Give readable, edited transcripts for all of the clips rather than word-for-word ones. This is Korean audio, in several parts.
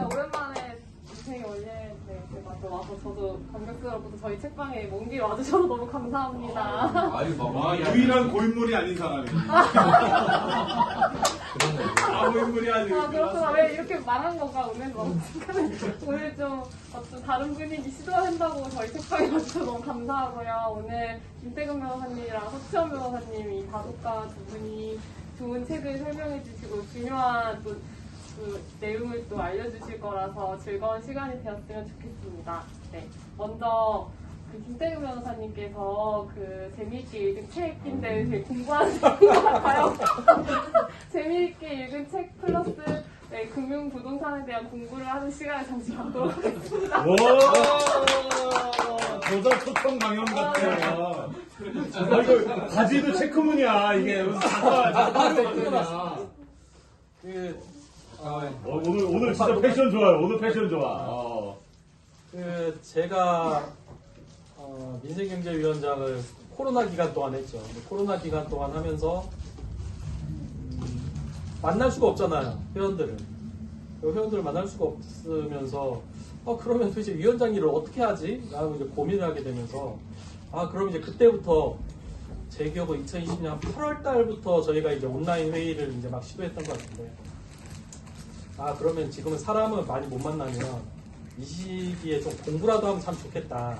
오랜만에 인생이 원래 와서 저도 감격스럽고 저희 책방에 먼 길 와주셔서 너무 감사합니다. 유일한 고인물이 아닌 사람이. 고인물이 아니고. 그렇구나. 왜 이렇게 말한 건가 오늘 오늘 좀 어떤 다른 분위기 시도한다고 저희 책방에 와주셔서 너무 감사하고요. 오늘 김태근 변호사님이랑 서치원 변호사님이 다독가 두 분이 좋은 책을 설명해 주시고 중요한 또 그 내용을 또 알려주실 거라서 즐거운 시간이 되었으면 좋겠습니다. 네, 먼저 그 김태근 변호사님께서 그 재미있게 읽은 책인데 되게 공부하는 것 같아요. 재미있게 읽은 책 플러스 네, 금융 부동산에 대한 공부를 하는 시간을 잠시 갖도록 하겠습니다. 와, 저자 초청 강연 같아. 이거 바지도 체크무늬야 이게. 오늘 진짜 패션 좋아요. 오늘 패션 좋아. 제가 민생경제위원장을 코로나 기간 동안 했죠. 코로나 기간 동안 하면서 만날 수가 없잖아요. 회원들을. 회원들을 만날 수가 없으면서 그러면 도대체 위원장 일을 어떻게 하지? 라고 이제 고민을 하게 되면서 그럼 이제 그때부터 제 기억은 2020년 8월 달부터 저희가 이제 온라인 회의를 이제 막 시도했던 것 같은데 그러면 지금은 사람을 많이 못 만나면 이 시기에 좀 공부라도 하면 참 좋겠다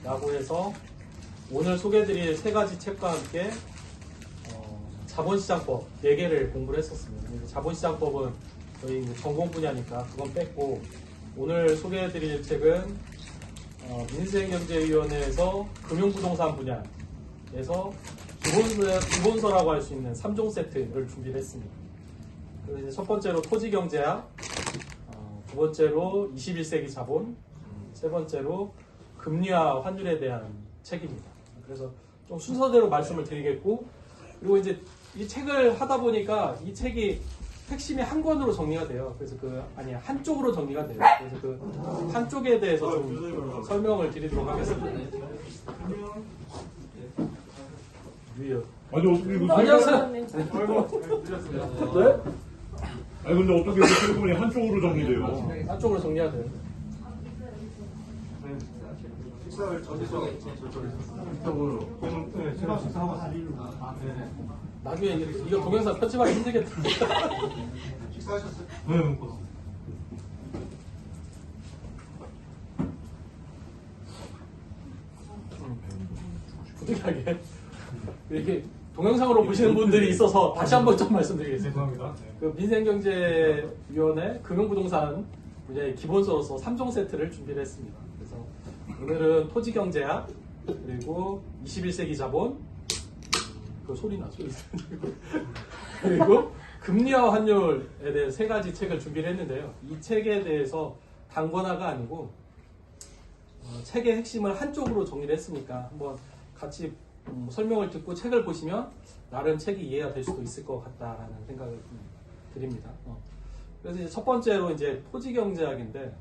라고 해서 오늘 소개해드릴 세 가지 책과 함께 자본시장법 4개를 공부를 했었습니다. 자본시장법은 저희 전공 분야니까 그건 뺐고 오늘 소개해드릴 책은 민생경제위원회에서 금융부동산 분야에서 기본서라고 할 수 있는 3종 세트를 준비를 했습니다. 그래서 이제 첫 번째로 토지경제학, 두 번째로 21세기 자본, 세 번째로 금리와 환율에 대한 책입니다. 그래서 좀 순서대로 말씀을 드리겠고, 그리고 이제 이 책을 하다 보니까 이 책이 핵심이 한 권으로 정리가 돼요. 그래서 한쪽으로 정리가 돼요. 그래서 그 한쪽에 대해서 좀 설명을 드리도록 하겠습니다. 안녕하세요. 네? 아니 근데 어떻게 이렇게 체크무늬 한쪽으로 정리돼요? 한쪽으로 정리가 돼요. 식사를 저쪽으로. 나중에 이거 동영상 편집하기 힘들겠다. 식사하셨어요? 네. 부득이하게 이렇게 동영상으로 보시는 분들이 있어서 다시 한번 좀 말씀드리겠습니다. 죄송합니다. 그 민생경제위원회 금융부동산 분야의 기본서로서 3종 세트를 준비를 했습니다. 그래서 오늘은 토지경제학 그리고 21세기 자본 그 소리 나죠? 그리고 금리와 환율에 대해 세 가지 책을 준비를 했는데요. 이 책에 대해서 단권화가 아니고 책의 핵심을 한쪽으로 정리를 했으니까 한번 같이 설명을 듣고 책을 보시면 나름 책이 이해가 될 수도 있을 것 같다라는 생각을 드립니다. 그래서 이제 첫 번째로 이제 토지경제학인데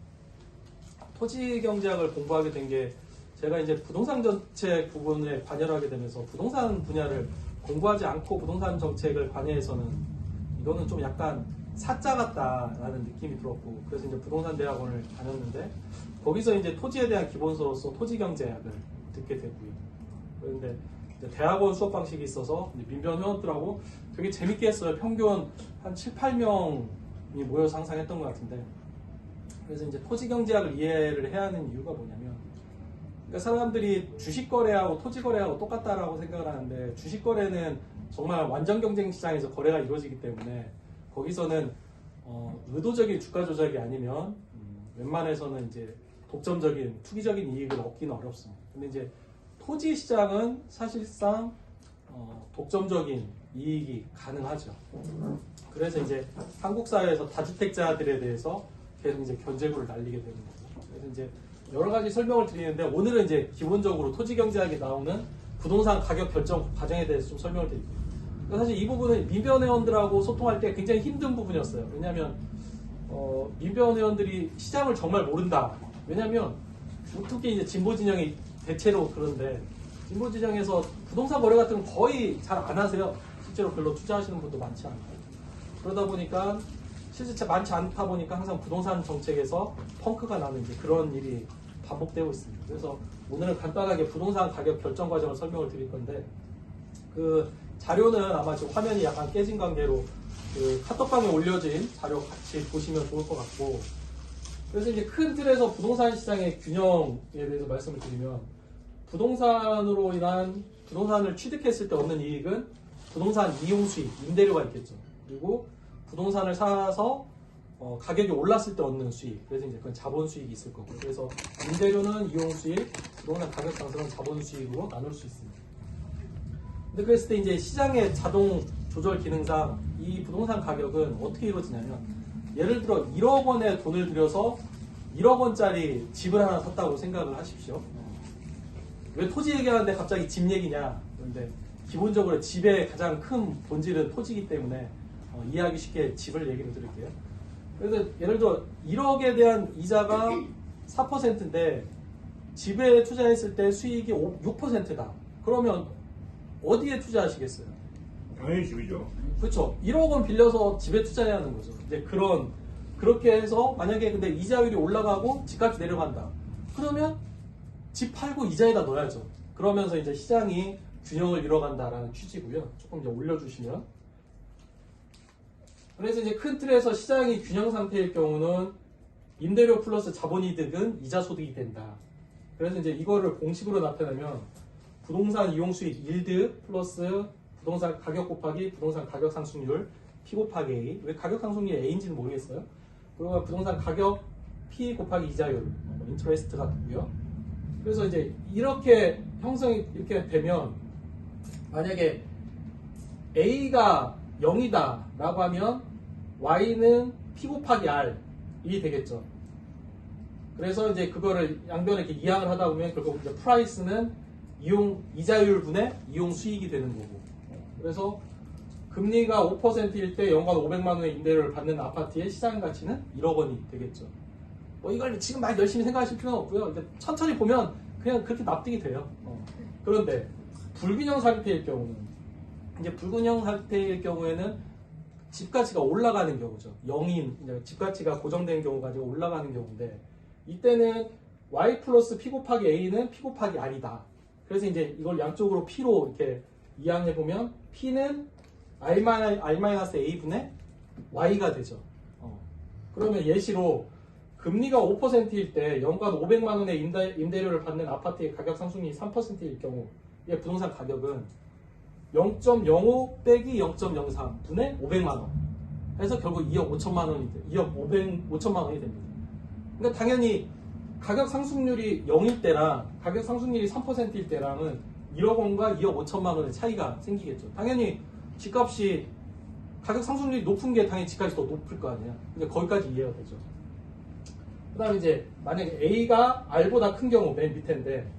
토지경제학을 공부하게 된 게 제가 이제 부동산 정책 부분에 관여를 하게 되면서 부동산 분야를 공부하지 않고 부동산 정책을 관여해서는 이거는 좀 약간 사짜 같다라는 느낌이 들었고 그래서 이제 부동산 대학원을 다녔는데 거기서 이제 토지에 대한 기본서로서 토지경제학을 듣게 되고요. 그런데 대학원 수업 방식이 있어서 민변 회원들하고 되게 재밌게 했어요. 평균 한 7, 8명이 모여서 항상 했던 것 같은데 그래서 이제 토지경제학을 이해를 해야 하는 이유가 뭐냐면 그러니까 사람들이 주식거래하고 토지거래하고 똑같다라고 생각을 하는데 주식거래는 정말 완전 경쟁 시장에서 거래가 이루어지기 때문에 거기서는 의도적인 주가 조작이 아니면 웬만해서는 이제 독점적인 투기적인 이익을 얻기는 어렵습니다. 근데 이제 토지 시장은 사실상 독점적인 이익이 가능하죠. 그래서 이제 한국 사회에서 다주택자들에 대해서 계속 이제 견제구를 날리게 되는 거죠. 그래서 이제 여러 가지 설명을 드리는데 오늘은 이제 기본적으로 토지 경제학에 나오는 부동산 가격 결정 과정에 대해서 좀 설명을 드릴게요. 그러니까 사실 이 부분은 민변 회원들하고 소통할 때 굉장히 힘든 부분이었어요. 왜냐하면 민변 회원들이 시장을 정말 모른다. 왜냐하면 특히 이제 진보 진영이 대체로 그런데 진보 진영에서 부동산 거래 같은 건 거의 잘 안 하세요. 실제로 별로 투자하시는 분도 많지 않고 그러다 보니까 실제 많지 않다 보니까 항상 부동산 정책에서 펑크가 나는 이제 그런 일이 반복되고 있습니다. 그래서 오늘은 간단하게 부동산 가격 결정 과정을 설명을 드릴 건데 그 자료는 아마 지금 화면이 약간 깨진 관계로 그 카톡방에 올려진 자료 같이 보시면 좋을 것 같고 그래서 이제 큰 틀에서 부동산 시장의 균형에 대해서 말씀을 드리면 부동산으로 인한 부동산을 취득했을 때 얻는 이익은 부동산 이용 수익, 임대료가 있겠죠. 그리고 부동산을 사서 가격이 올랐을 때 얻는 수익, 그래서 이제 그건 자본 수익이 있을 거고, 그래서 임대료는 이용 수익, 부동산 가격 상승은 자본 수익으로 나눌 수 있습니다. 근데 그랬을 때 이제 시장의 자동 조절 기능상 이 부동산 가격은 어떻게 이루어지냐면 예를 들어 1억 원의 돈을 들여서 1억 원짜리 집을 하나 샀다고 생각을 하십시오. 왜 토지 얘기하는데 갑자기 집 얘기냐? 그런데 기본적으로 집의 가장 큰 본질은 토지이기 때문에 이해하기 쉽게 집을 얘기를 드릴게요. 그래서 예를 들어 1억에 대한 이자가 4%인데 집에 투자했을 때 수익이 6%다. 그러면 어디에 투자하시겠어요? 당연히 집이죠. 그렇죠. 1억 원 빌려서 집에 투자해야 하는 거죠. 이제 그렇게 해서 만약에 근데 이자율이 올라가고 집값이 내려간다. 그러면 집 팔고 이자에다 넣어야죠. 그러면서 이제 시장이 균형을 이뤄간다라는 취지고요. 조금 이제 올려주시면. 그래서 이제 큰 틀에서 시장이 균형 상태일 경우는 임대료 플러스 자본이득은 이자 소득이 된다. 그래서 이제 이거를 공식으로 나타내면 부동산 이용 수익 일드 플러스 부동산 가격 곱하기 부동산 가격 상승률 P 곱하기 A. 왜 가격 상승률이 A인지는 모르겠어요. 그리고 부동산 가격 P 곱하기 이자율, 인터레스트가 되고요. 그래서 이제 이렇게 형성이 이렇게 되면 만약에 A가 0이다 라고 하면 Y는 P 곱하기 R이 되겠죠. 그래서 이제 그거를 양변에 이렇게 이항을 하다 보면 결국 이제 프라이스는 이자율 분의 이용 수익이 되는 거고. 그래서 금리가 5%일 때 연간 500만 원의 임대료를 받는 아파트의 시장 가치는 1억 원이 되겠죠. 이걸 지금 막 열심히 생각하실 필요는 없고요. 이제 천천히 보면 그냥 그렇게 납득이 돼요. 그런데 불균형 상태일 경우는 이제 불균형 상태일 경우에는 집 가치가 올라가는 경우죠. 0인 집 가치가 고정된 경우가 아니고 올라가는 경우인데 이때는 Y 플러스 P 곱하기 A는 P 곱하기 R이다. 그래서 이제 이걸 양쪽으로 P로 이렇게 이항해 보면 P는 R-A 분의 Y가 되죠. 그러면 예시로 금리가 5%일 때 연간 500만 원의 임대료를 받는 아파트의 가격 상승률이 3%일 경우 이 부동산 가격은 0.05 빼기 0.03 분의 500만 원 해서 결국 2억 5천만 원이 돼. 2억 5천만 원이 됩니다. 그러니까 당연히 가격 상승률이 0일 때랑 가격 상승률이 3%일 때랑은 1억 원과 2억 5천만 원의 차이가 생기겠죠. 당연히 집값이 가격 상승률이 높은 게 당연히 집값이 더 높을 거 아니야. 근데 거기까지 이해가 되죠. 그 다음에 이제 만약에 A가 R보다 큰 경우 맨 밑인데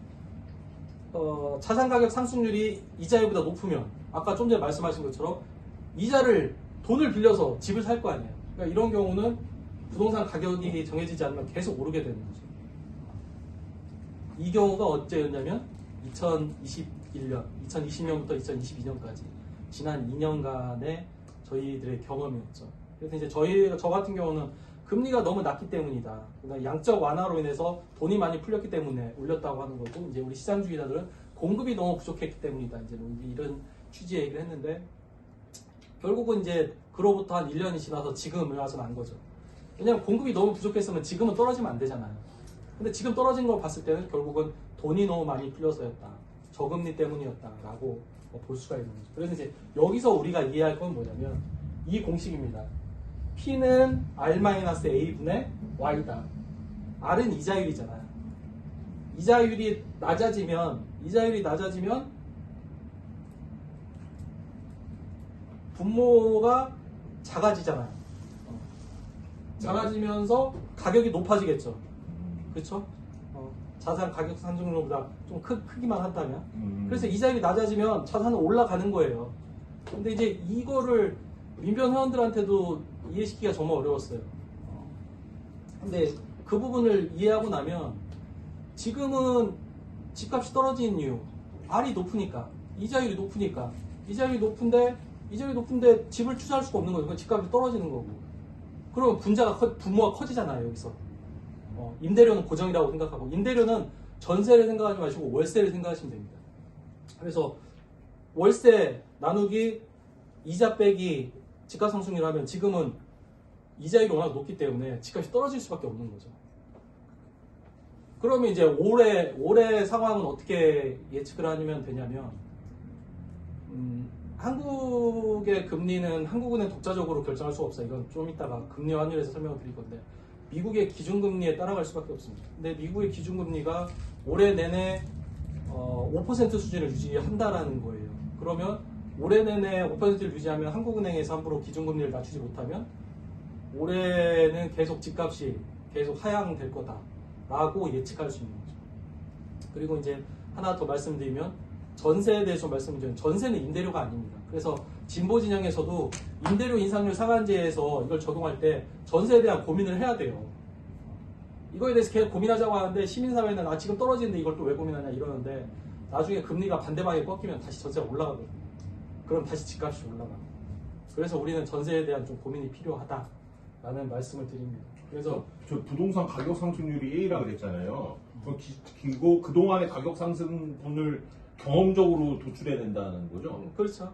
자산 가격 상승률이 이자율보다 높으면 아까 좀 전에 말씀하신 것처럼 돈을 빌려서 집을 살 거 아니에요. 그러니까 이런 경우는 부동산 가격이 정해지지 않으면 계속 오르게 되는 거죠. 이 경우가 언제였냐면 2020년부터 2022년까지 지난 2년간의 저희들의 경험이었죠. 그래서 이제 저 같은 경우는 금리가 너무 낮기 때문이다. 그러니까 양적 완화로 인해서 돈이 많이 풀렸기 때문에 올렸다고 하는 거고, 이제 우리 시장주의자들은 공급이 너무 부족했기 때문이다. 이제 이런 취지의 얘기를 했는데, 결국은 이제 그로부터 한 1년이 지나서 지금 와서 난 거죠. 왜냐면 공급이 너무 부족했으면 지금은 떨어지면 안 되잖아요. 근데 지금 떨어진 걸 봤을 때는 결국은 돈이 너무 많이 풀려서였다. 저금리 때문이었다라고 볼 수가 있는 거죠. 그래서 이제 여기서 우리가 이해할 건 뭐냐면 이 공식입니다. P는 R-A 분의 Y다. R은 이자율이잖아요. 이자율이 낮아지면 분모가 작아지잖아요. 작아지면서 가격이 높아지겠죠. 그렇죠? 자산 가격 상승률보다 좀 크기만 한다면. 그래서 이자율이 낮아지면 자산은 올라가는 거예요. 근데 이제 이거를 민변 회원들한테도 이해시키기가 정말 어려웠어요. 근데 그 부분을 이해하고 나면 지금은 집값이 떨어지는 이유, R이 높으니까, 이자율이 높은데 이자율이 높은데 집을 투자할 수가 없는 거죠. 그럼 집값이 떨어지는 거고. 그러면 분모가 커지잖아요, 여기서. 임대료는 고정이라고 생각하고, 임대료는 전세를 생각하지 마시고 월세를 생각하시면 됩니다. 그래서 월세 나누기 이자 빼기 집값 상승률 하면 지금은 이자율이 워낙 높기 때문에 집값이 떨어질 수밖에 없는 거죠. 그러면 이제 올해 상황은 어떻게 예측을 하면 되냐면, 한국의 금리는 한국은행 독자적으로 결정할 수 없어요. 이건 좀 이따가 금리 환율에서 설명을 드릴 건데, 미국의 기준금리에 따라갈 수밖에 없습니다. 근데 미국의 기준금리가 올해 내내 5% 수준을 유지한다라는 거예요. 그러면 올해 내내 5%를 유지하면 한국은행에서 함부로 기준금리를 낮추지 못하면 올해는 계속 집값이 계속 하향될 거다라고 예측할 수 있는 거죠. 그리고 이제 하나 더 말씀드리면, 전세에 대해서 말씀드리면, 전세는 임대료가 아닙니다. 그래서 진보 진영에서도 임대료 인상률 상한제에서 이걸 적용할 때 전세에 대한 고민을 해야 돼요. 이거에 대해서 계속 고민하자고 하는데, 시민사회는 지금 떨어지는데 이걸 또 왜 고민하냐 이러는데, 나중에 금리가 반대방에 꺾이면 다시 전세가 올라가거든요. 그럼 다시 집값이 올라가요. 그래서 우리는 전세에 대한 좀 고민이 필요하다라는 말씀을 드립니다. 그래서 저 부동산 가격 상승률이 A라 그랬잖아요. 그리고 그동안의 가격 상승분을 경험적으로 도출해야 된다는 거죠. 그렇죠.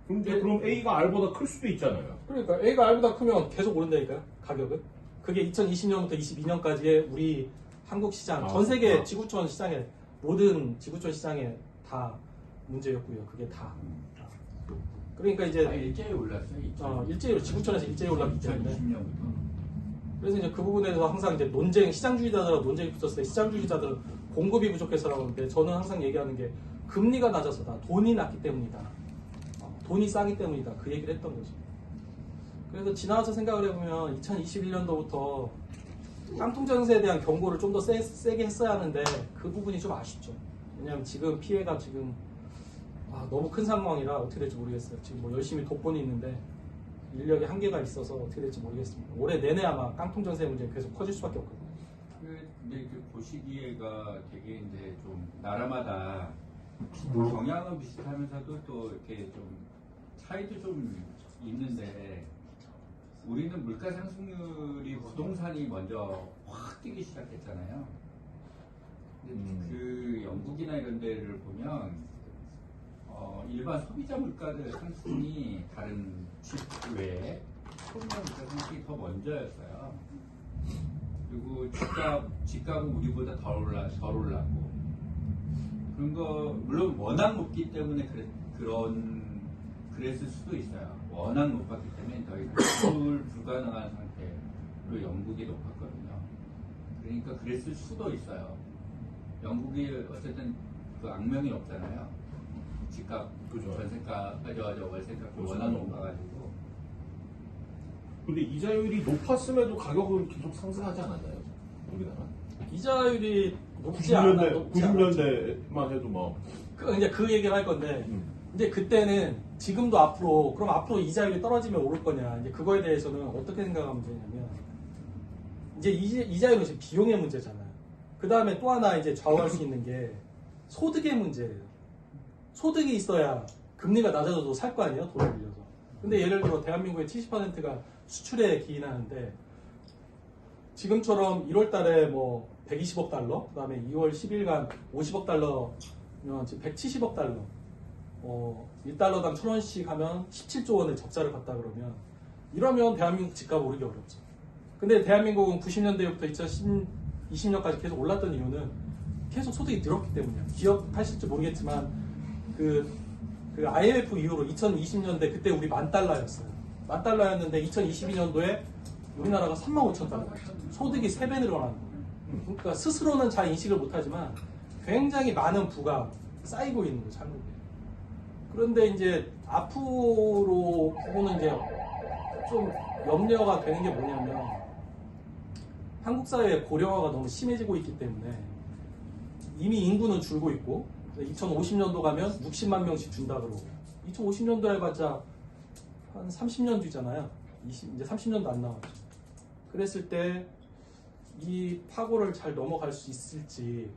근데 그럼 A가 R보다 클 수도 있잖아요. 그러니까 A가 R보다 크면 계속 오른다니까요, 가격은. 그게 2020년부터 22년까지의 우리 한국 시장, 전 세계 지구촌 시장에, 모든 지구촌 시장에 다 문제였고요. 그게 다. 그러니까 이제 일제히 올랐어요. 일제히 지구촌에서 일제히 올랐기 때문에. 2020년부터. 그래서 이제 그 부분에 대해서 항상 이제 시장주의자들하고 논쟁이 붙었을 때, 시장주의자들은 공급이 부족해서라고 하는데, 저는 항상 얘기하는 게 금리가 낮아서다, 돈이 낮기 때문이다, 돈이 싸기 때문이다, 그 얘기를 했던 거죠. 그래서 지나와서 생각을 해보면 2021년도부터 깡통전세에 대한 경고를 좀 더 세게 했어야 하는데, 그 부분이 좀 아쉽죠. 왜냐하면 지금 피해가 지금 너무 큰 상황이라 어떻게 될지 모르겠어요. 지금 뭐 열심히 돕고는 있는데 인력의 한계가 있어서 어떻게 될지 모르겠습니다. 올해 내내 아마 깡통전세 문제 계속 커질 수밖에 없거든요. 근데 그 보시기에가 되게 이제 좀 나라마다 경향은 비슷하면서도 또 이렇게 좀 차이도 좀 있는데, 우리는 물가 상승률이 부동산이 먼저 확 뛰기 시작했잖아요. 근데 그 영국이나 이런 데를 보면 일반 소비자 물가들 상승이 다른 집 외에 소비자 물가 상승이 더 먼저였어요. 그리고 집값은 우리보다 덜 올랐고, 그런 거 물론 워낙 높기 때문에 그랬을 수도 있어요. 워낙 높았기 때문에 더 이상 수출 불가능한 상태로 영국이 높았거든요. 그러니까 그랬을 수도 있어요. 영국이 어쨌든 그 악명이 없잖아요. 집값, 전세가, 월세값이 워낙 높아가지고. 근데 이자율이 높았음에도 가격은 계속 상승하지 않았나요? 우리나라? 이자율이 높지 않아. 90년대만 해도 뭐. 이제 그 얘기를 할 건데, 이제 그때는 지금도 그럼 앞으로 이자율이 떨어지면 오를 거냐, 이제 그거에 대해서는 어떻게 생각하면 되냐면, 이제 이자율은 지금 비용의 문제잖아요. 그 다음에 또 하나 이제 좌우할 수 있는 게 소득의 문제예요. 소득이 있어야 금리가 낮아져도 살 거 아니에요, 돈을 빌려서. 근데 예를 들어 대한민국의 70%가 수출에 기인하는데, 지금처럼 1월 달에 뭐 120억 달러, 그 다음에 2월 10일간 50억 달러면 지금 170억 달러, 1달러당 1,000원씩 하면 17조 원의 적자를 봤다 그러면, 이러면 대한민국 집값 오르기 어렵죠. 근데 대한민국은 90년대부터 2020년까지 계속 올랐던 이유는 계속 소득이 늘었기 때문이에요. 기억하실지 모르겠지만, 그 IMF 이후로 2020년대 그때 우리 $10,000였어요. $10,000였는데 2022년도에 우리나라가 35,000달러. 소득이 3배 늘어난 거예요. 그러니까 스스로는 잘 인식을 못하지만 굉장히 많은 부가 쌓이고 있는 거죠, 한국에. 그런데 이제 앞으로 부분은 이제 좀 염려가 되는 게 뭐냐면, 한국 사회의 고령화가 너무 심해지고 있기 때문에 이미 인구는 줄고 있고, 2050년도 가면 60만 명씩 준다 그러고, 2050년도 해봤자 한 30년 뒤잖아요. 이제 30년도 안 남았죠. 그랬을 때 이 파고를 잘 넘어갈 수 있을지,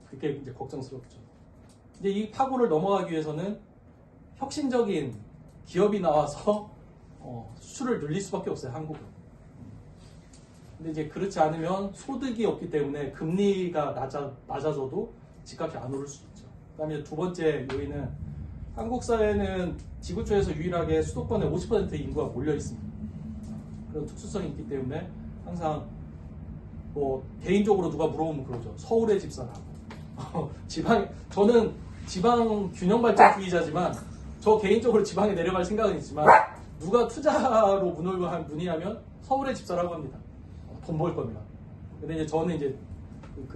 그게 이제 걱정스럽죠. 이제 이 파고를 넘어가기 위해서는 혁신적인 기업이 나와서 수출을 늘릴 수밖에 없어요, 한국은. 근데 이제 그렇지 않으면 소득이 없기 때문에 금리가 낮아져도 집값이 안 오를 수 있죠. 그다음에 두 번째 요인은 한국 사회는 지구촌에서 유일하게 수도권에 50% 인구가 몰려 있습니다. 그런 특수성이 있기 때문에 항상 뭐 개인적으로 누가 물어보면 그러죠. 서울에 집 사라고. 저는 지방 균형 발전주의자지만 저 개인적으로 지방에 내려갈 생각은 있지만 누가 투자로 문의하면 서울에 집 사라고 합니다. 돈 벌 겁니다. 근데 이제 저는 이제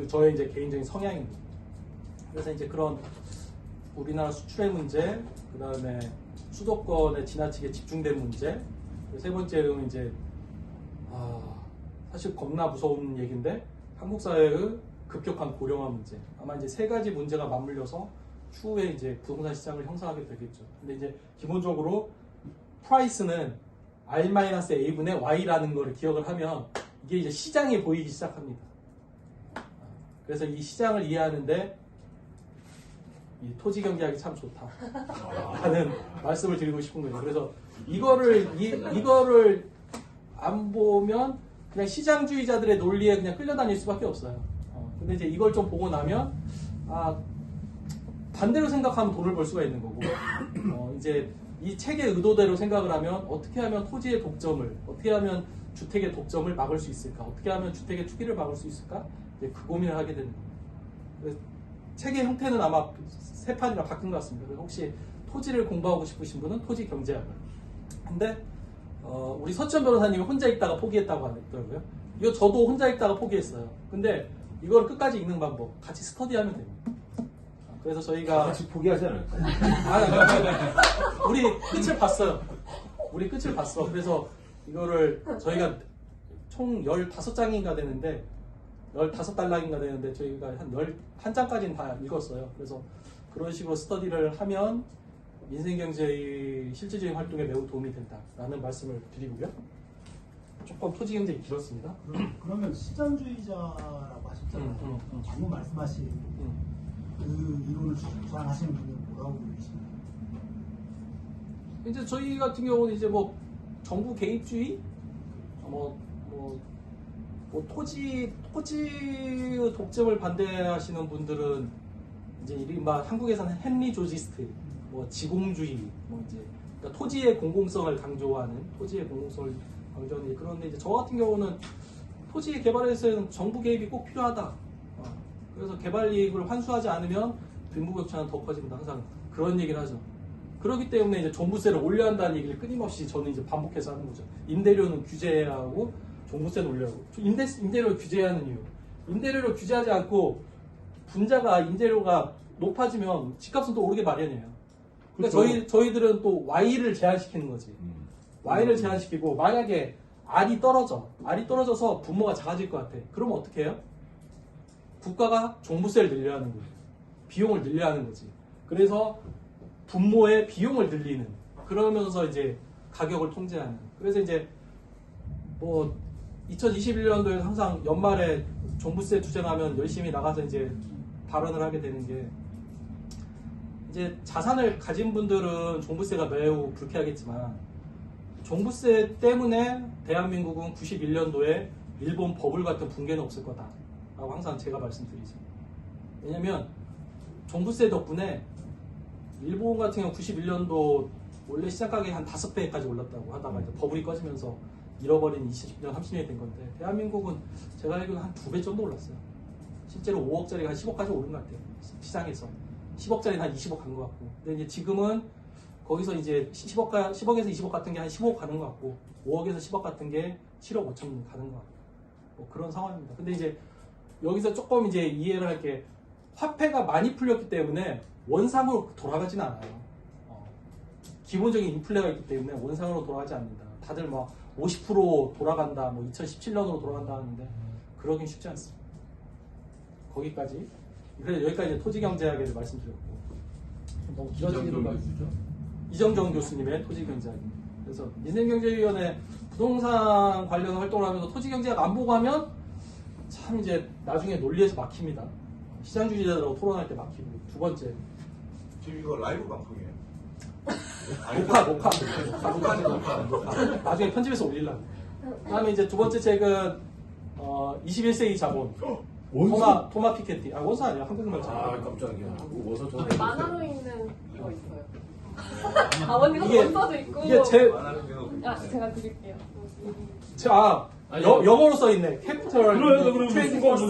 저의 이제 개인적인 성향입니다. 그래서 이제 그런 우리나라 수출의 문제, 그 다음에 수도권에 지나치게 집중된 문제, 세 번째는 이제 사실 겁나 무서운 얘기인데 한국 사회의 급격한 고령화 문제. 아마 이제 세 가지 문제가 맞물려서 추후에 이제 부동산 시장을 형성하게 되겠죠. 근데 이제 기본적으로 프라이스는 R-A분의 Y라는 걸 기억을 하면 이게 이제 시장이 보이기 시작합니다. 그래서 이 시장을 이해하는데 이 토지 경제학이 참 좋다 라는 말씀을 드리고 싶은 거예요. 그래서 이거를 안 보면 그냥 시장주의자들의 논리에 그냥 끌려다닐 수밖에 없어요. 근데 이제 이걸 좀 보고 나면 반대로 생각하면 돈을 벌 수가 있는 거고 이제 이 책의 의도대로 생각을 하면 어떻게 하면 토지의 독점을, 어떻게 하면 주택의 독점을 막을 수 있을까, 어떻게 하면 주택의 투기를 막을 수 있을까, 이제 그 고민을 하게 되는 거예요. 책의 형태는 아마 세 판이나 바뀐 것 같습니다. 그래서 혹시 토지를 공부하고 싶으신 분은 토지 경제학을. 근데 우리 서천 변호사님이 혼자 읽다가 포기했다고 하더라고요. 이거 저도 혼자 읽다가 포기했어요. 근데 이걸 끝까지 읽는 방법 같이 스터디하면 됩니다. 그래서 저희가 같이 포기하지 않을까요? 우리 끝을 봤어요. 우리 끝을 봤어. 그래서 이거를 저희가 총 15장인가 되는데 15달락인가 되는데 저희가 한 11장까지는 다 읽었어요. 그래서 그런 식으로 스터디를 하면 민생경제의 실질적인 활동에 매우 도움이 된다라는 말씀을 드리고요. 조금 토지경제가 길었습니다. 그러면 시장주의자라고 하셨잖아요. 방금 말씀하신 그 이론을 주장하시는 분이 뭐라고 계십니까? 이제 저희 같은 경우는 이제 뭐 정부 개입주의, 토지 독점을 반대하시는 분들은 이제 이른바 한국에서는 헨리 조지스트, 지공주의, 이제 그러니까 토지의 공공성을 강조하는 그런데 이제 저 같은 경우는 토지 개발에서는 정부 개입이 꼭 필요하다. 그래서 개발 이익을 환수하지 않으면 빈부격차는 더 커집니다. 항상 그런 얘기를 하죠. 그렇기 때문에 이제 종부세를 올려야 한다는 얘기를 끊임없이 저는 이제 반복해서 하는 거죠. 임대료는 규제해야 하고 종부세는 올려야 하고. 임대료를 규제하는 이유. 임대료를 규제하지 않고 분자가 임대료가 높아지면 집값은 또 오르게 마련이에요. 그러니까 그렇죠. 저희들은 또 Y를 제한시키는 거지. Y를 제한시키고 만약에 R이 떨어져서 분모가 작아질 것 같아. 그러면 어떻게 해요? 국가가 종부세를 늘려야 하는 거예요. 비용을 늘려야 하는 거지. 그래서 분모의 비용을 늘리는, 그러면서 이제 가격을 통제하는. 그래서 이제 2021년도에 항상 연말에 종부세 투쟁하면 열심히 나가서 이제 발언을 하게 되는 게, 이제 자산을 가진 분들은 종부세가 매우 불쾌하겠지만 종부세 때문에 대한민국은 91년도에 일본 버블 같은 붕괴는 없을 거다라고 항상 제가 말씀드리죠. 왜냐면 종부세 덕분에 일본 같은 경우 91년도 원래 시장 가격이 한 5배까지 올랐다고 하다가 이제 버블이 꺼지면서 잃어버린 20년, 30년이 된 건데, 대한민국은 제가 알기로는 한 2배 정도 올랐어요. 실제로 5억짜리가 한 10억까지 오른 것 같아요. 시장에서. 10억짜리는 한 20억 간 것 같고. 근데 이제 지금은 거기서 이제 10억에서 20억 같은 게 한 15억 가는 것 같고, 5억에서 10억 같은 게 7억 5천 가는 것 같고. 그런 상황입니다. 근데 이제 여기서 조금 이제 이해를 할 게, 화폐가 많이 풀렸기 때문에 원상으로 돌아가진 않아요. 기본적인 인플레가 있기 때문에 원상으로 돌아가지 않는다. 다들 막 50% 돌아간다, 2017년으로 돌아간다 하는데 그러긴 쉽지 않습니다. 거기까지. 그래서 여기까지 토지경제학에 대해서 말씀드렸고, 너무 길어지기도 하고. 이정정 교수님의 토지경제학입니다. 그래서 민생경제위원회 부동산 관련 활동을 하면서 토지경제학 안 보고 하면 참 이제 나중에 논리에서 막힙니다. 시장주의자들하고 토론할 때 막히고. 두 번째, 지금 이거 라이브 방송이에요? 녹화. 나중에 편집해서 올리려고. 그다음에 이제 두 번째 책은 21세기 자본. 원서? 토마 피케티. 원서 아니야. 한국말 잘. 깜짝이야. 원서 좀. 아니, 만화로 있는 거 있어요. 아버님 이게- 원서도 있고. 이게 제가 드릴게요. 영어로 써 있네. 캐피털 그래.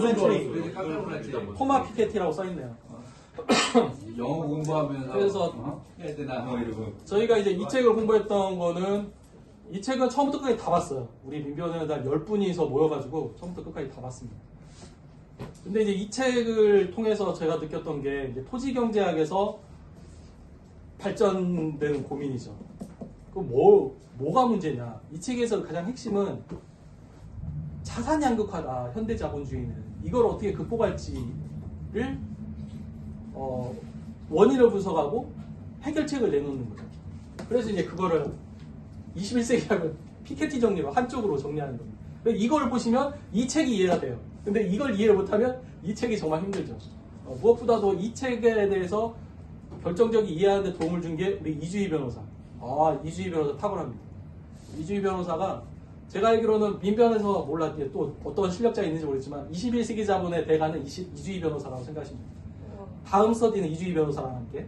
센츄리. 깜짝 놀랐지. 토마 피케티라고 써 있네요. 영어 공부하면서 그래서 해야 되나 뭐 이러고. 저희가 이제 이 책을 홍보했던 거는 이 책은 처음부터 끝까지 다 봤어요. 우리 민변회단 10분이서 모여가지고 처음부터 끝까지 다 봤습니다. 근데 이제 이 책을 통해서 제가 느꼈던 게 이제 토지경제학에서 발전되는 고민이죠. 뭐가 문제냐? 이 책에서 가장 핵심은 자산 양극화다. 현대 자본주의는 이걸 어떻게 극복할지를 원인을 분석하고 해결책을 내놓는 거죠. 그래서 이제 그거를 21세기 하면 피케티 정리로 한쪽으로 정리하는 겁니다. 이걸 보시면 이 책이 이해가 돼요. 근데 이걸 이해를 못하면 이 책이 정말 힘들죠. 무엇보다도 이 책에 대해서 결정적인 이해하는 데 도움을 준 게 우리 이주희 변호사. 이주희 변호사 탁월합니다. 이주희 변호사가 제가 알기로는 민변에서 몰랐기에 또 어떤 실력자 있는지 모르겠지만 21세기 자본의 대가는 이주희 변호사라고 생각하시면 됩니다. 다음 서디는 이주희 변호사랑 함께.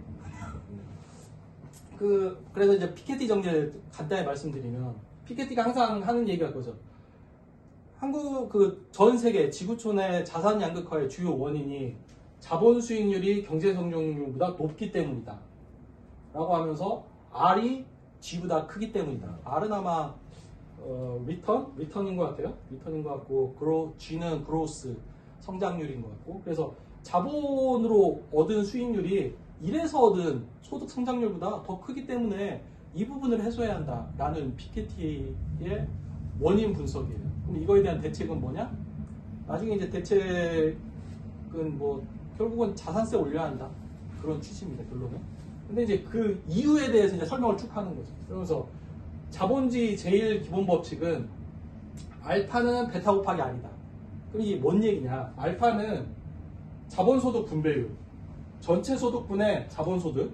그래서 이제 피케티 정리를 간단히 말씀드리면, 피케티가 항상 하는 얘기가 그거죠. 한국 전 세계 지구촌의 자산 양극화의 주요 원인이 자본 수익률이 경제 성장률보다 높기 때문이다. 라고 하면서 R이 G보다 크기 때문이다. R은 아마 리턴인 것 같아요. 리턴인 것 같고, G는 그로스, 성장률인 것 같고. 그래서 자본으로 얻은 수익률이 일에서 얻은 소득 성장률보다 더 크기 때문에 이 부분을 해소해야 한다라는 피케티의 원인 분석이에요. 그럼 이거에 대한 대책은 뭐냐? 나중에 이제 대책은 결국은 자산세 올려야 한다. 그런 취지입니다, 결론은. 근데 이제 그 이유에 대해서 이제 설명을 쭉 하는 거죠. 그러면서 자본주의 제일 기본 법칙은 알파는 베타 곱하기 R이다. 그럼 이게 뭔 얘기냐? 알파는 자본소득 분배율. 전체 소득분의 자본소득.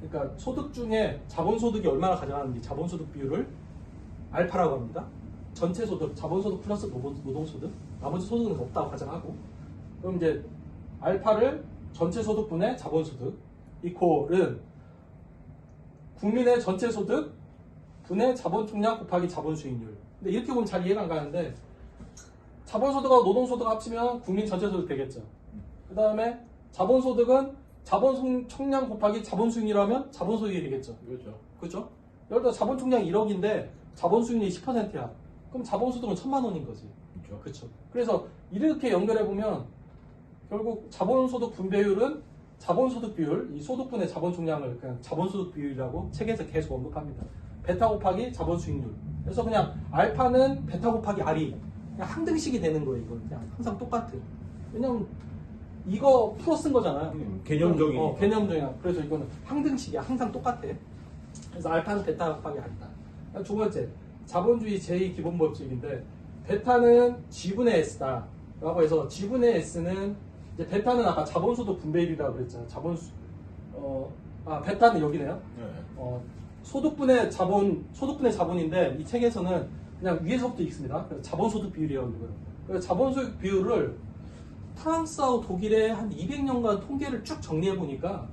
그러니까 소득 중에 자본소득이 얼마나 가져가는지 자본소득 비율을 알파라고 합니다. 전체 소득, 자본소득 플러스 노동소득. 나머지 소득은 없다고 가정하고. 그럼 이제 알파를 전체 소득분의 자본소득 이퀄은 국민의 전체 소득 분의 자본총량 곱하기 자본수익률. 근데 이렇게 보면 잘 이해가 안 가는데 자본소득하고 노동소득 합치면 국민 전체 소득 되겠죠. 그 다음에 자본소득은 자본총량 곱하기 자본수익률하면 자본소득이 되겠죠. 그렇죠? 예를 들어 자본총량이 1억인데 자본수익률이 10%야. 그럼 자본소득은 1,000만 원인 거지. 그렇죠. 그래서 이렇게 연결해 보면 결국 자본소득 분배율은 자본소득 비율, 이 소득분의 자본총량을 그냥 자본소득 비율이라고 책에서 계속 언급합니다. 베타 곱하기 자본수익률. 그래서 그냥 알파는 베타 곱하기 R이 그냥 항등식이 되는 거예요. 이거 그냥 항상 똑같아요. 왜냐면 이거 풀어 쓴 거잖아요. 개념적인. 개념적이야. 그래서 이거는 항등식이야. 항상 똑같아. 그래서 알파는 베타 곱하기 R이다. 두 번째, 자본주의 제2기본 법칙인데 베타는 G분의 S다. 라고 해서 G분의 S는 이제 베타는 아까 자본소득 분배율이라고 그랬잖아요. 베타는 여기네요. 소득분의 자본인데 이 책에서는 그냥 위에서부터 읽습니다. 그래서 자본소득 비율이라고 읽어요. 그래서 자본소득 비율을 프랑스하고 독일의 한 200년간 통계를 쭉 정리해 보니까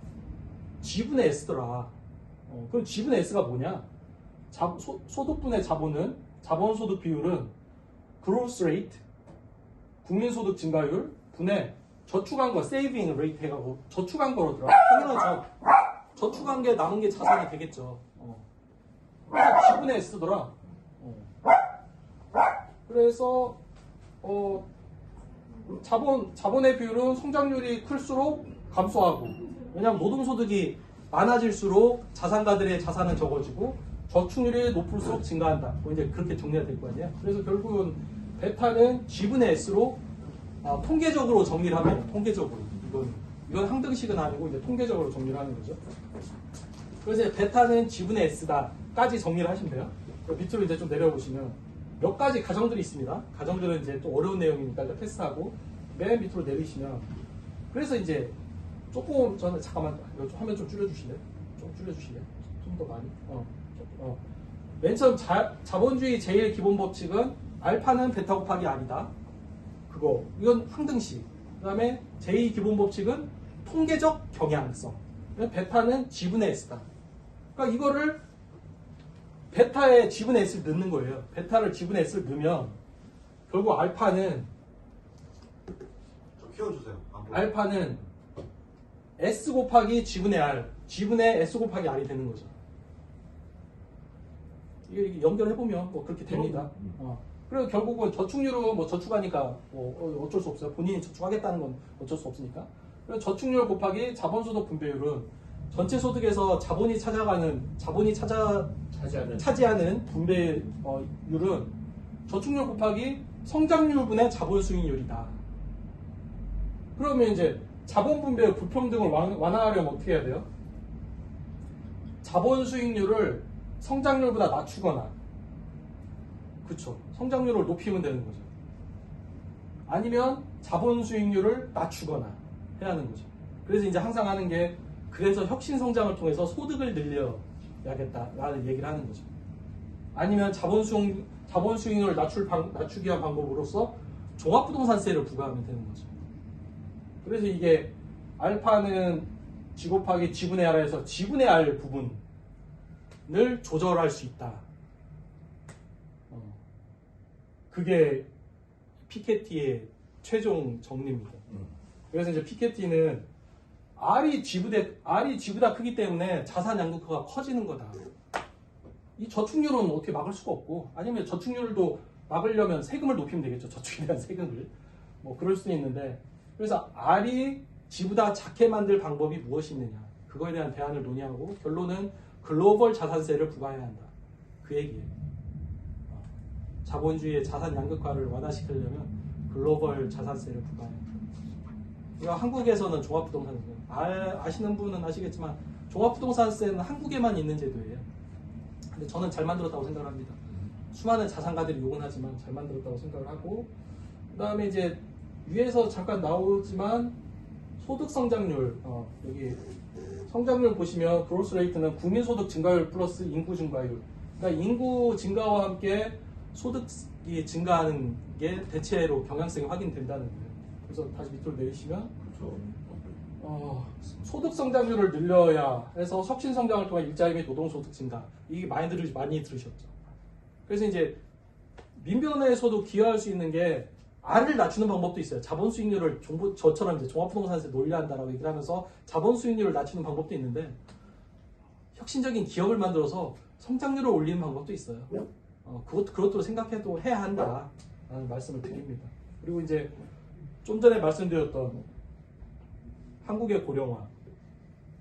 G분의 S더라. 그럼 G분의 S가 뭐냐? 소득분의 자본소득 비율은 growth rate, 국민소득 증가율 분의 저축한 거, saving rate 해가지고 저축한 거로더라. 당연하죠. 저축한 게 남은 게 자산이 되겠죠. 그래서 G분의 S더라. 그래서 자본의 비율은 성장률이 클수록 감소하고, 왜냐하면 노동소득이 많아질수록 자산가들의 자산은 적어지고 저축률이 높을수록 증가한다. 이제 그렇게 정리가 될 거 아니에요. 그래서 결국은 베타는 G분의 S로 통계적으로 정리를 하면 통계적으로 이건 항등식은 아니고 이제 통계적으로 정리를 하는 거죠. 그래서 베타는 G분의 S다까지 정리를 하시면 돼요. 밑으로 이제 좀 내려보시면 몇 가지 가정들이 있습니다. 가정들은 이제 또 어려운 내용이니까 패스하고 맨 밑으로 내리시면, 그래서 이제 조금 저는 잠깐만 이거 좀 화면 좀 줄여주실래요? 좀 줄여주실래요? 좀 더 많이. 맨 처음 자본주의 제일 기본 법칙은 알파는 베타 곱하기 R이다. 그거 이건 항등식. 그다음에 제2 기본 법칙은 통계적 경향성. 베타는 G분의 S다. 그러니까 이거를 베타에 G분의 S를 넣는 거예요. 베타를 G분의 S를 넣으면 결국 알파는 좀 키워주세요. 안 보여요. 알파는 S 곱하기 G분의 R, G분의 S 곱하기 R이 되는 거죠. 이게 연결해보면 뭐 그렇게 됩니다. 그리고 결국은 저축률은 뭐 저축하니까 뭐 어쩔 수 없어요. 본인이 저축하겠다는 건 어쩔 수 없으니까. 그리고 저축률 곱하기 자본소득 분배율은 전체 소득에서 자본이 차지하는 분배율은 저축률 곱하기 성장률분의 자본 수익률이다. 그러면 이제 자본 분배의 불평등을 완화하려면 어떻게 해야 돼요? 자본 수익률을 성장률보다 낮추거나, 그쵸? 성장률을 높이면 되는 거죠. 아니면 자본 수익률을 낮추거나 해야 하는 거죠. 그래서 이제 항상 하는 게, 그래서 혁신 성장을 통해서 소득을 늘려야겠다라는 얘기를 하는 거죠. 아니면 자본 수익률을 낮추기 위한 방법으로서 종합부동산세를 부과하면 되는 거죠. 그래서 이게 알파는 G 곱하기 G분의 R에서 G분의 R 부분을 조절할 수 있다. 그게 피케티의 최종 정리입니다. 그래서 이제 피케티는 R이 G보다 크기 때문에 자산 양극화가 커지는 거다. 이 저축률은 어떻게 막을 수가 없고, 아니면 저축률도 막으려면 세금을 높이면 되겠죠. 저축에 대한 세금을. 뭐 그럴 수는 있는데, 그래서 R이 G보다 작게 만들 방법이 무엇이 있느냐, 그거에 대한 대안을 논의하고 결론은 글로벌 자산세를 부과해야 한다. 그 얘기예요. 자본주의의 자산 양극화를 완화시키려면 글로벌 자산세를 부과해야 한다. 그러니까 한국에서는 종합부동산세, 아시는 분은 아시겠지만 종합부동산세는 한국에만 있는 제도예요. 근데 저는 잘 만들었다고 생각을 합니다. 수많은 자산가들이 욕은 하지만 잘 만들었다고 생각을 하고, 그 다음에 이제 위에서 잠깐 나오지만 소득 성장률, 여기 성장률 보시면 그로스 레이트는 국민소득 증가율 플러스 인구 증가율. 그러니까 인구 증가와 함께 소득이 증가하는 게 대체로 경향성이 확인된다는 거예요. 그래서 다시 밑으로 내리시면 소득 성장률을 늘려야 해서 혁신 성장을 통한 일자리 및 노동소득 증가. 이게 많이 들으셨죠. 그래서 이제 민변에서도 기여할 수 있는 게 R을 낮추는 방법도 있어요. 자본 수익률을 저처럼 이제 종합부동산세 논리한다라고 얘기를 하면서 자본 수익률을 낮추는 방법도 있는데, 혁신적인 기업을 만들어서 성장률을 올리는 방법도 있어요. 그것도 생각해도 해야 한다라는 말씀을 드립니다. 그리고 이제 좀 전에 말씀드렸던 한국의 고령화,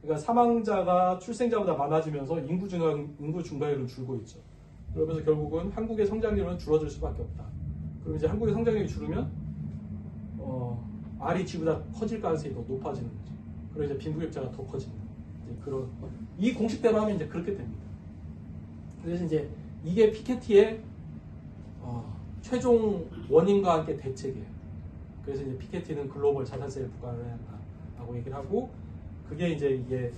그러니까 사망자가 출생자보다 많아지면서 인구 증가율은 줄고 있죠. 그러면서 결국은 한국의 성장률은 줄어들 수밖에 없다. 그럼 이제 한국의 성장률이 줄으면 R이 G보다 커질 가능성이 더 높아지는 거죠. 그리고 이제 빈부격차가 더 커지는 그런, 이 공식대로 하면 이제 그렇게 됩니다. 그래서 이제 이게 피케티의 최종 원인과 함께 대책이에요. 그래서 이제 피케티는 글로벌 자산세를 부과를 해야 한다라고 얘기를 하고, 그게 이제 이게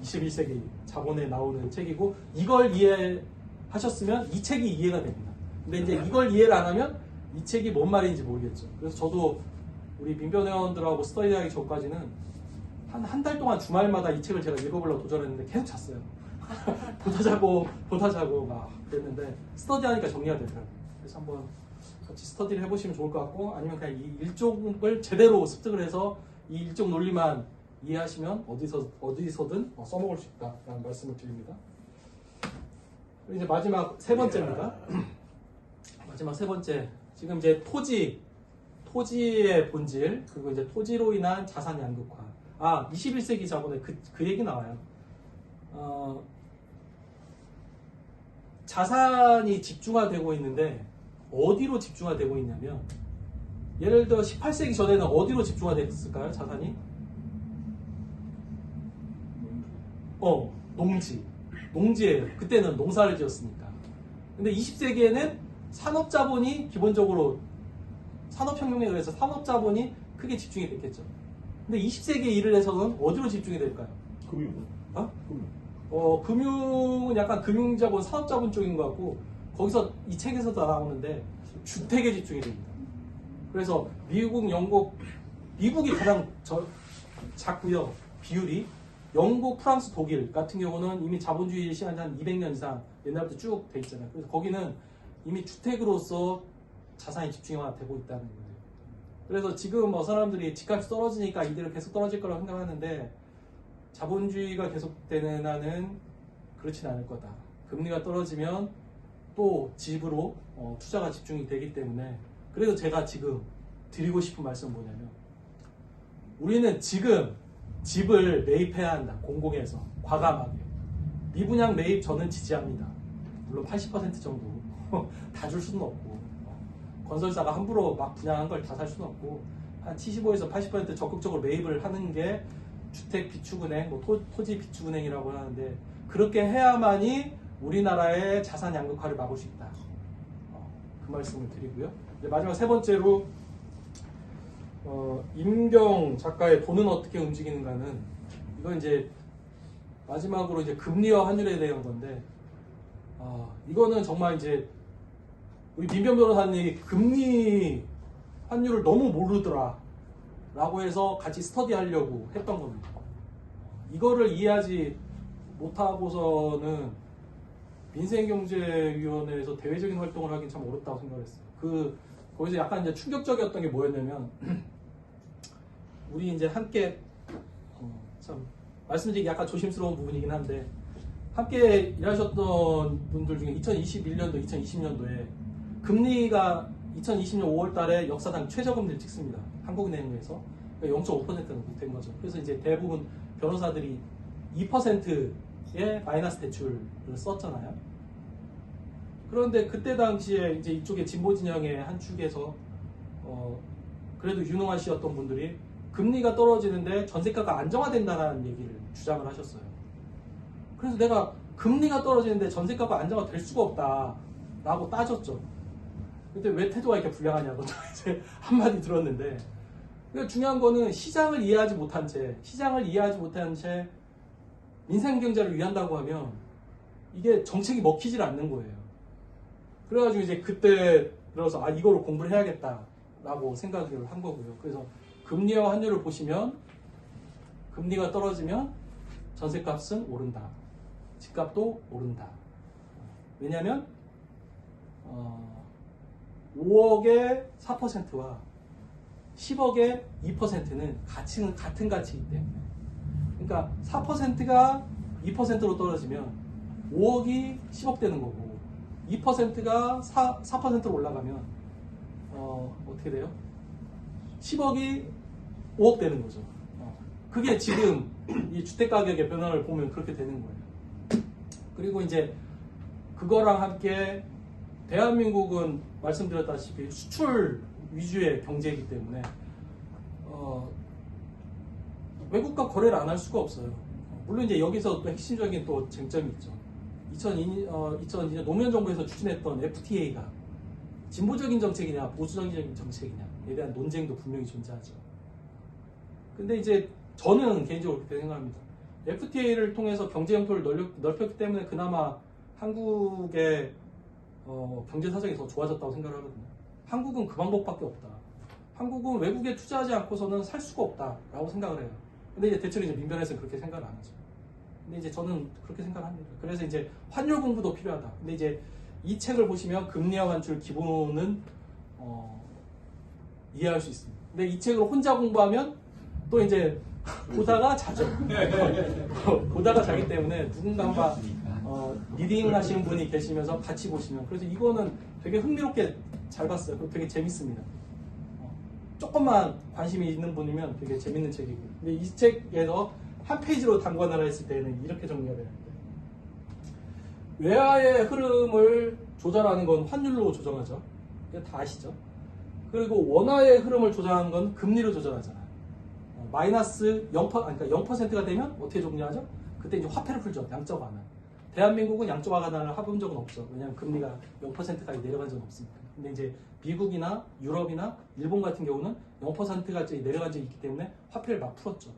21세기 자본에 나오는 책이고, 이걸 이해하셨으면 이 책이 이해가 됩니다. 근데 이제 이걸 이해를 안 하면 이 책이 뭔 말인지 모르겠죠. 그래서 저도 우리 민변 회원들하고 스터디하기 전까지는 한 달 동안 주말마다 이 책을 제가 읽어보려고 도전했는데 계속 잤어요. 보다 자고 막 그랬는데, 스터디하니까 정리가 되더라고요. 그래서 한번 같이 스터디를 해보시면 좋을 것 같고, 아니면 그냥 이 일종을 제대로 습득을 해서 이 일종 논리만 이해하시면 어디서든 써먹을 수 있다라는 말씀을 드립니다. 그리고 이제 마지막 세 번째입니다. 마지막 세 번째, 지금 이제 토지의 본질, 그리고 이제 토지로 인한 자산 양극화. 21세기 자본에 그 얘기 나와요. 자산이 집중화되고 있는데 어디로 집중화되고 있냐면, 예를 들어 18세기 전에는 어디로 집중화됐을까요? 자산이? 농지예요. 그때는 농사를 지었으니까. 근데 20세기에는 산업자본이 기본적으로, 산업혁명에 의해서 산업자본이 크게 집중이 됐겠죠. 근데 20세기의 일을 해서는 어디로 집중이 될까요? 금융은 약간 금융자본, 사업자본 쪽인 것 같고 거기서 이 책에서도 나오는데 주택에 집중이 됩니다. 그래서 미국, 영국, 미국이 가장 작고요. 비율이. 영국, 프랑스, 독일 같은 경우는 이미 자본주의 시간이 한 200년 이상 옛날부터 쭉 돼 있잖아요. 그래서 거기는 이미 주택으로서 자산이 집중화되고 있다는 거예요. 그래서 지금 사람들이 집값이 떨어지니까 이대로 계속 떨어질 거라고 생각하는데 자본주의가 계속되는 한은 그렇진 않을 거다. 금리가 떨어지면 또 집으로 투자가 집중이 되기 때문에 그래서 제가 지금 드리고 싶은 말씀은 뭐냐면 우리는 지금 집을 매입해야 한다. 공공에서 과감하게. 미분양 매입 저는 지지합니다. 물론 80% 정도 다 줄 수는 없고 건설사가 함부로 막 분양한 걸 다 살 수는 없고 한 75에서 80% 적극적으로 매입을 하는 게 주택 비축은행, 토지 비축은행이라고 하는데 그렇게 해야만이 우리나라의 자산 양극화를 막을 수 있다. 그 말씀을 드리고요. 이제 마지막 세 번째로 임경 작가의 돈은 어떻게 움직이는가는 이건 이제 마지막으로 이제 금리와 환율에 대한 건데 이거는 정말 이제 우리 민변 변호사님이 금리 환율을 너무 모르더라 라고 해서 같이 스터디하려고 했던 겁니다. 이거를 이해하지 못하고서는 민생경제위원회에서 대외적인 활동을 하긴 참 어렵다고 생각했어요. 거기서 약간 이제 충격적이었던 게 뭐였냐면 우리 이제 함께 참 말씀드리기 약간 조심스러운 부분이긴 한데 함께 일하셨던 분들 중에 2021년도, 2020년도에 금리가 2020년 5월 달에 역사상 최저금리를 찍습니다. 한국은행에서 0.5%가 된 거죠. 그래서 이제 대부분 변호사들이 2%의 마이너스 대출을 썼잖아요. 그런데 그때 당시에 이제 이쪽에 진보 진영의 한 축에서 그래도 유능하시었던 분들이 금리가 떨어지는데 전세가가 안정화된다는 얘기를 주장을 하셨어요. 그래서 내가 금리가 떨어지는데 전세가가 안정화될 수가 없다라고 따졌죠. 근데 왜 태도가 이렇게 불량하냐고 이제 한마디 들었는데 중요한 거는 시장을 이해하지 못한 채 민생 경제를 위한다고 하면 이게 정책이 먹히질 않는 거예요. 그래가지고 이제 그때 들어서 이거를 공부를 해야겠다라고 생각을 한 거고요. 그래서 금리와 환율을 보시면 금리가 떨어지면 전세값은 오른다. 집값도 오른다. 왜냐하면 5억의 4%와 10억의 2%는 같은 가치이기 때문에 그러니까 4%가 2%로 떨어지면 5억이 10억 되는 거고 2%가 4%로 올라가면 어떻게 돼요? 10억이 5억 되는 거죠. 그게 지금 이 주택 가격의 변화를 보면 그렇게 되는 거예요. 그리고 이제 그거랑 함께 대한민국은 말씀드렸다시피 수출 위주의 경제이기 때문에 외국과 거래를 안 할 수가 없어요. 물론 이제 여기서 또 핵심적인 또 쟁점이 있죠. 2002년 노무현 정부에서 추진했던 FTA가 진보적인 정책이냐 보수적인 정책이냐에 대한 논쟁도 분명히 존재하죠. 근데 이제 저는 개인적으로 그렇게 생각합니다. FTA를 통해서 경제 영토를 넓혔기 때문에 그나마 한국의 경제 사정이 더 좋아졌다고 생각을 하거든요. 한국은 그 방법밖에 없다. 한국은 외국에 투자하지 않고서는 살 수가 없다라고 생각을 해요. 근데 이제 대체로 이제 민변에서는 그렇게 생각을 안 하죠. 근데 이제 저는 그렇게 생각합니다. 그래서 이제 환율 공부도 필요하다. 근데 이제 이 책을 보시면 금리와 환율 기본은 이해할 수 있습니다. 근데 이 책을 혼자 공부하면 또 이제 보다가 자죠. 보다가 자기 때문에 누군가가 리딩 하시는 분이 계시면서 같이 보시면 그래서 이거는 되게 흥미롭게 잘 봤어요. 그리고 되게 재밌습니다. 조금만 관심이 있는 분이면 되게 재밌는 책이고 근데 이 책에서 한 페이지로 단권하라 했을 때는 이렇게 정리가 되는데 외화의 흐름을 조절하는 건 환율로 조정하죠. 이거 다 아시죠? 그리고 원화의 흐름을 조절하는 건 금리로 조절하잖아요. 마이너스 0%가 되면 어떻게 정리하죠? 그때 이제 화폐를 풀죠. 양적 완화. 대한민국은 양적 완화를 해본 적은 없죠. 왜냐하면 금리가 0%까지 내려간 적은 없으니까. 근데 이제 미국이나 유럽이나 일본 같은 경우는 0%까지 내려간 적이 있기 때문에 화폐를 막 풀었죠.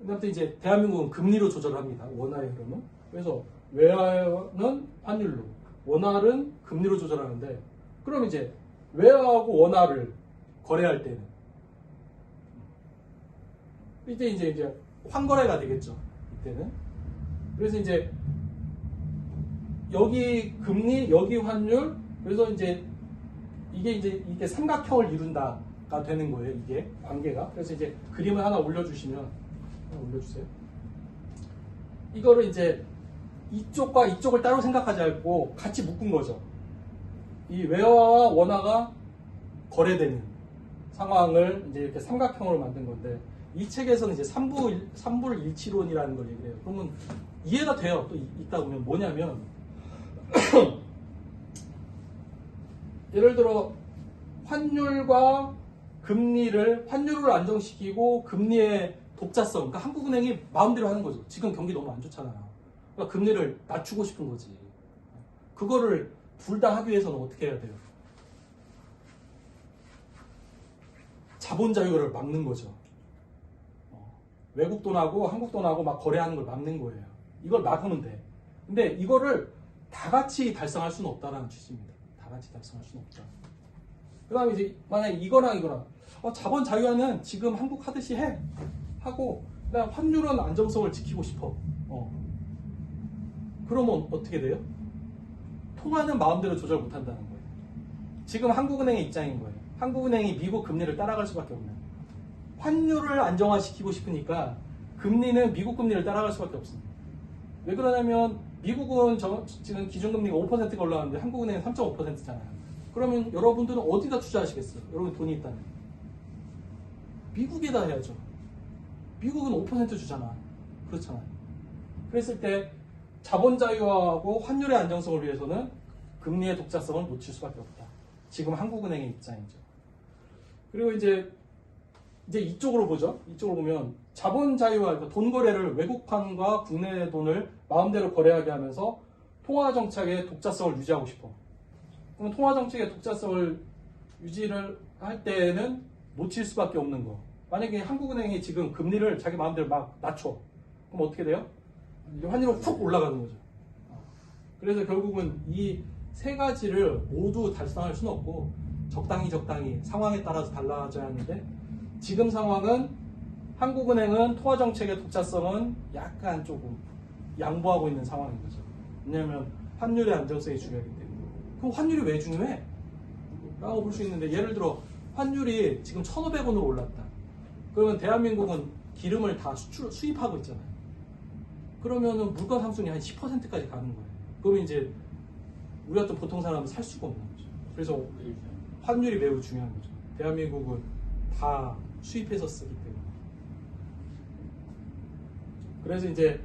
아무튼 이제 대한민국은 금리로 조절을 합니다. 원화의 흐름은. 그래서 외화는 환율로, 원화는 금리로 조절하는데, 그럼 이제 외화하고 원화를 거래할 때는 이제 환거래가 되겠죠. 이때는. 그래서 이제 여기 금리, 여기 환율, 그래서 이제 이게 삼각형을 이룬다가 되는 거예요. 이게 관계가. 그래서 이제 그림을 하나 올려주시면, 하나 올려주세요. 이거를 이제 이쪽과 이쪽을 따로 생각하지 않고 같이 묶은 거죠. 이 외화와 원화가 거래되는 상황을 이제 이렇게 삼각형으로 만든 건데, 이 책에서는 이제 삼불일치론이라는 걸 얘기해요. 그러면 이해가 돼요. 또 있다 보면 뭐냐면 예를 들어 환율과 금리를 환율을 안정시키고 금리의 독자성, 그러니까 한국은행이 마음대로 하는 거죠. 지금 경기 너무 안 좋잖아요. 그러니까 금리를 낮추고 싶은 거지. 그거를 둘 다 하기 위해서는 어떻게 해야 돼요? 자본 자유를 막는 거죠. 외국 돈하고 한국 돈하고 막 거래하는 걸 막는 거예요. 이걸 막으면 돼. 근데 이거를 다 같이 달성할 수는 없다라는 취지입니다. 다 같이 달성할 수는 없다. 그 다음에 이제 만약에 이거랑 자본 자유화는 지금 한국 하듯이 해. 하고 그다음 환율은 안정성을 지키고 싶어. 그러면 어떻게 돼요? 통화는 마음대로 조절 못한다는 거예요. 지금 한국은행의 입장인 거예요. 한국은행이 미국 금리를 따라갈 수밖에 없는. 환율을 안정화시키고 싶으니까 금리는 미국 금리를 따라갈 수밖에 없습니다. 왜 그러냐면 미국은 지금 기준금리가 5%가 올라가는데 한국은행은 3.5%잖아요. 그러면 여러분들은 어디다 투자하시겠어요? 여러분 돈이 있다면. 미국에다 해야죠. 미국은 5% 주잖아. 그렇잖아요. 그랬을 때 자본 자유화하고 환율의 안정성을 위해서는 금리의 독자성을 놓칠 수밖에 없다. 지금 한국은행의 입장이죠. 그리고 이제 이쪽으로 보죠. 이쪽으로 보면 자본 자유화, 그러니까 돈 거래를 외국판과 국내 돈을 마음대로 거래하게 하면서 통화 정책의 독자성을 유지하고 싶어. 그럼 통화 정책의 독자성을 유지를 할 때는 놓칠 수밖에 없는 거. 만약에 한국은행이 지금 금리를 자기 마음대로 막 낮춰. 그럼 어떻게 돼요? 환율은 훅 올라가는 거죠. 그래서 결국은 이 세 가지를 모두 달성할 수는 없고 적당히 상황에 따라서 달라져야 하는데 지금 상황은 한국은행은 통화정책의 독자성은 약간 조금 양보하고 있는 상황인 거죠. 왜냐하면 환율의 안정성이 중요하기 때문에. 그럼 환율이 왜 중요해? 라고 볼 수 있는데 예를 들어 환율이 지금 1,500원으로 올랐다. 그러면 대한민국은 기름을 다 수입하고 있잖아요. 그러면은 물가 상승이 한 10%까지 가는 거예요. 그러면 이제 우리 같은 보통 사람은 살 수가 없는 거죠. 그래서 환율이 매우 중요한 거죠. 대한민국은 다 수입해서 쓰기 때문에. 그래서 이제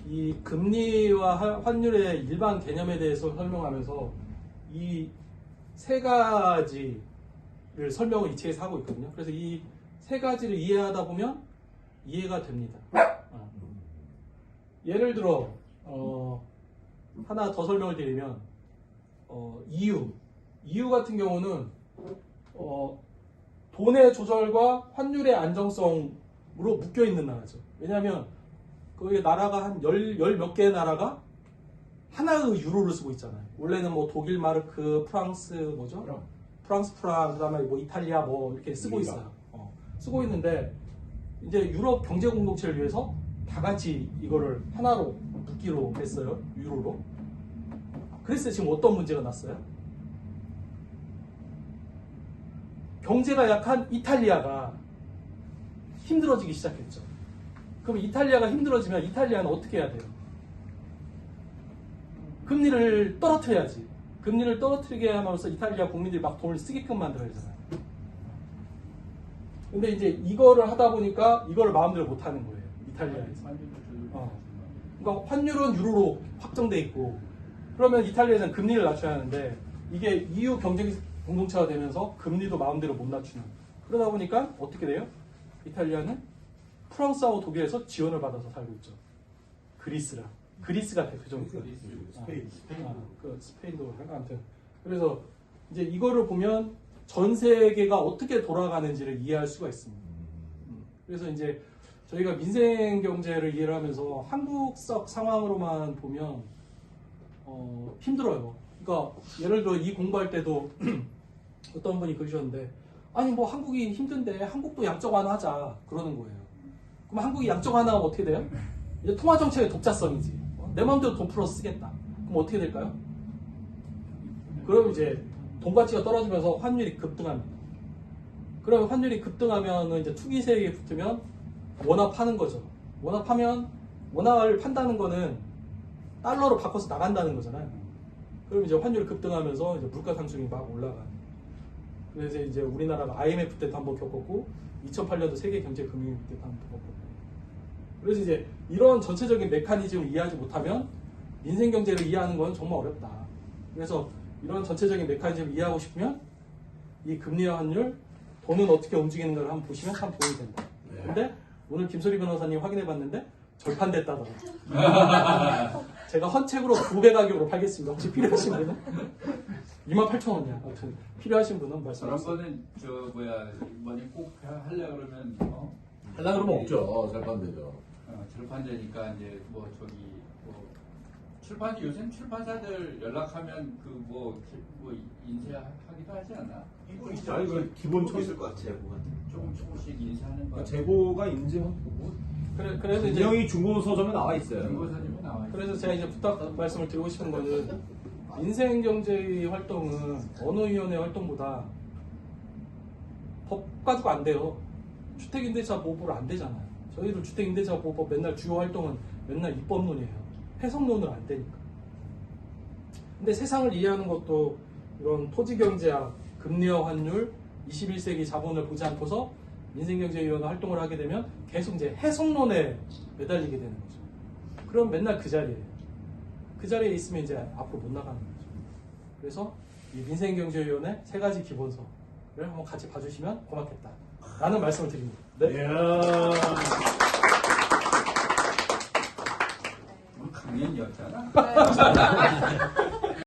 이 금리와 환율의 일반 개념에 대해서 설명하면서 이 세 가지를 설명을 이 책에서 하고 있거든요. 그래서 이 세 가지를 이해하다 보면 이해가 됩니다. 예를 들어 하나 더 설명을 드리면 EU 같은 경우는 돈의 조절과 환율의 안정성으로 묶여 있는 나라죠. 왜냐하면 그 나라가 한 열 몇 개의 나라가 하나의 유로를 쓰고 있잖아요. 원래는 뭐 독일 마르크, 프랑스 뭐죠? 프랑스 프랑, 그다음에 뭐 이탈리아 뭐 이렇게 쓰고 있어요. 쓰고 있는데 이제 유럽 경제 공동체를 위해서 다 같이 이거를 하나로 묶기로 했어요. 유로로. 그래서 지금 어떤 문제가 났어요? 경제가 약한 이탈리아가 힘들어지기 시작했죠. 그럼 이탈리아가 힘들어지면 이탈리아는 어떻게 해야 돼요? 금리를 떨어뜨려야지. 금리를 떨어뜨리게 함으로써 이탈리아 국민들이 막 돈을 쓰게끔 만들어야 되잖아요. 근데 이제 이거를 하다 보니까 이거를 마음대로 못 하는 거예요. 이탈리아에서. 그러니까 환율은 유로로 확정돼 있고 그러면 이탈리아에서는 금리를 낮춰야 하는데 이게 EU 경제 공동체가 되면서 금리도 마음대로 못 낮추는. 그러다 보니까 어떻게 돼요? 이탈리아는 프랑스하고 독일에서 지원을 받아서 살고 있죠. 그리스가 대표적이고 스페인도 아무튼 그래서 이제 이거를 보면 전 세계가 어떻게 돌아가는지를 이해할 수가 있습니다. 그래서 이제 저희가 민생 경제를 이해를 하면서 한국적 상황으로만 보면 힘들어요. 그러니까 예를 들어 이 공부할 때도 어떤 분이 그러셨는데 아니 뭐 한국이 힘든데 한국도 양적 완화하자 그러는 거예요. 그럼 한국이 양적 완화하면 어떻게 돼요? 이제 통화 정책의 독자성이지. 내 마음대로 돈 풀어 쓰겠다. 그럼 어떻게 될까요? 그럼 이제 돈 가치가 떨어지면서 환율이 급등합니다. 그러면 환율이 급등하면 이제 투기 세력이 붙으면 원화파는 거죠. 원화를 판다는 거는 달러로 바꿔서 나간다는 거잖아요. 그럼 이제 환율이 급등하면서 이제 물가 상승이 막 올라가요. 그래서 이제 우리나라가 IMF 때도 한번 겪었고 2008년도 세계 경제 금융위기 때도 한번 겪었고. 그래서 이제 이런 전체적인 메커니즘을 이해하지 못하면 민생 경제를 이해하는 건 정말 어렵다. 그래서 이런 전체적인 메커니즘을 이해하고 싶으면 이 금리와 환율, 돈은 어떻게 움직이는가를 한번 보시면 참 도움이 된다. 근데 오늘 김소리 변호사님 확인해 봤는데 절판됐다더라고요. 제가 헌책으로 2배 가격으로 팔겠습니다. 혹시 필요하신 분은? 28,000원이야. 아무튼 필요하신 분은 그런 말씀하세요. 거는 이번에 꼭 하려고 그러면 하려고 그러면 없죠. 절판되죠. 출판되니까 이제 뭐 출판사 요즘 출판사들 연락하면 인쇄하기도 하지 않나? 아니 그 기본 있을 것 같아요. 조금씩 인쇄하는 거. 재고가 인증하고 그래서 이제 분명히 중고 서점에 나와 있어요. 중고사님은 나와 있어요. 그래서 제가 이제 부탁 말씀을 드리고 싶은 거는 민생경제의 활동은 언어위원회 활동보다 법 가지고 안 돼요. 주택임대차 보호법으로 안 되잖아요. 저희들 주택임대차 보호법 맨날 주요 활동은 맨날 입법론이에요. 해석론은 안 되니까. 근데 세상을 이해하는 것도 이런 토지경제학, 금리와 환율, 21세기 자본을 보지 않고서 민생경제위원회 활동을 하게 되면 계속 이제 해석론에 매달리게 되는 거죠. 그럼 맨날 그 자리에 있으면 이제 앞으로 못 나가는 거죠. 그래서 이 민생경제위원회 3가지 기본서를 한번 같이 봐주시면 고맙겠다 라는 말씀을 드립니다. 네. 강연이었잖아. 네.